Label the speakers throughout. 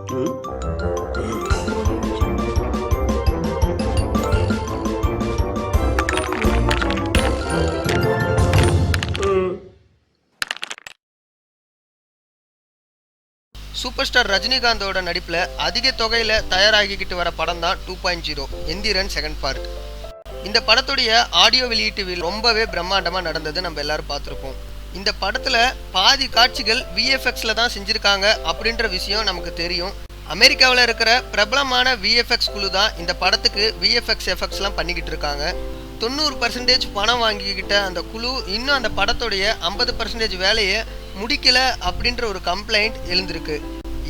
Speaker 1: Super star ரஜினிகாந்தோட நடிப்பில் அதிக தொகையில் தயாராகிக்கிட்டு வர படம் தான் 2.0 எந்திரன் செகண்ட் பார்ட். இந்த படத்துடைய ஆடியோ வெளியீட்டு ரொம்பவே பிரம்மாண்டமாக நடந்தது, நம்ம எல்லாரும் பார்த்துருப்போம். இந்த படத்தில் பாதி காட்சிகள் விஎஃப்எக்ஸில் தான் செஞ்சுருக்காங்க அப்படின்ற விஷயம் நமக்கு தெரியும். அமெரிக்காவில் இருக்கிற பிரபலமான விஎஃப்எக்ஸ் குழு தான் இந்த படத்துக்கு விஎஃப்எக்ஸ் எஃபெக்ட்ஸ்லாம் பண்ணிக்கிட்டு இருக்காங்க. 90% பணம் வாங்கிக்கிட்ட அந்த குழு இன்னும் அந்த படத்துடைய 50% வேலையை முடிக்கல அப்படின்ற ஒரு கம்ப்ளைண்ட் எழுந்திருக்கு.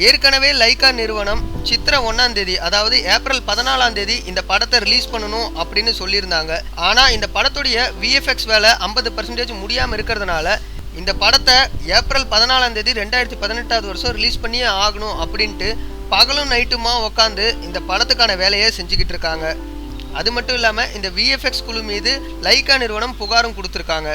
Speaker 1: ஏற்கனவே லைகா நிறுவனம் சித்திரை 1ஆம் தேதி, அதாவது ஏப்ரல் 14ஆம் தேதி இந்த படத்தை ரிலீஸ் பண்ணணும் அப்படின்னு சொல்லியிருந்தாங்க. ஆனால் இந்த படத்துடைய விஎஃப்எக்ஸ் வேலை 50% முடியாமல் இருக்கிறதுனால இந்த படத்தை ஏப்ரல் 14ஆம் தேதி 2018 வருஷம் ரிலீஸ் பண்ணியே ஆகணும் அப்படின்ட்டு பகலும் நைட்டுமா உட்காந்து இந்த படத்துக்கான வேலையை செஞ்சுக்கிட்டு இருக்காங்க. அது மட்டும் இல்லாமல் இந்த விஎஃப்எக்ஸ் குழு மீது லைகா நிறுவனம் புகாரும் கொடுத்துருக்காங்க.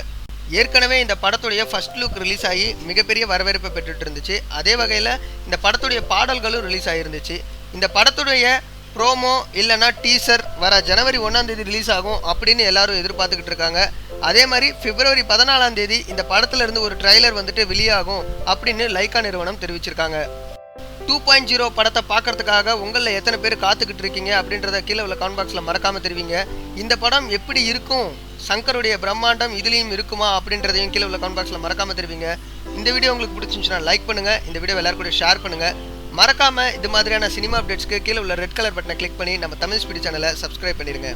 Speaker 1: ஏற்கனவே இந்த படத்துடைய ஃபர்ஸ்ட் லுக் ரிலீஸ் ஆகி மிகப்பெரிய வரவேற்பை பெற்றுட்டு இருந்துச்சு. அதே வகையில் இந்த படத்துடைய பாடல்களும் ரிலீஸ் ஆகிருந்துச்சு. இந்த படத்துடைய ப்ரோமோ இல்லைனா டீசர் வர ஜனவரி 1ஆம் தேதி ரிலீஸ் ஆகும் அப்படின்னு எல்லாரும் எதிர்பார்த்துக்கிட்டு இருக்காங்க. அதே மாதிரி பிப்ரவரி 14ஆம் தேதி இந்த படத்துல இருந்து ஒரு ட்ரைலர் வந்துட்டு வெளியாகும் அப்படின்னு லைகா நிறுவனம் தெரிவிச்சிருக்காங்க. 2.0 படத்தை பார்க்கறதுக்காக உங்களில் எத்தனை பேர் காத்துக்கிட்டு இருக்கீங்க அப்படின்றத கீழே உள்ள கமெண்ட் பாக்ஸில் மறக்காமல் தெரிவிங்க. இந்த படம் எப்படி இருக்கும், சங்கருடைய பிரம்மாண்டம் இதுலேயும் இருக்குமா அப்படின்றதையும் கீழே உள்ள கமெண்ட் பாக்ஸில் மறக்காமல் தெரிவிங்க. இந்த வீடியோ உங்களுக்கு பிடிச்சிருந்துச்சுன்னா லைக் பண்ணுங்கள், இந்த வீடியோ எல்லாரும் கூட ஷேர் பண்ணுங்கள். மறக்காமல் இது மாதிரியான சினிமா அப்டேட்ஸ்க்கு கீழே உள்ள ரெட் கலர் பட்டனை கிளிக் பண்ணி நம்ம தமிழ் ஸ்பீட் சேனலை சப்ஸ்கிரைப் பண்ணிடுங்க.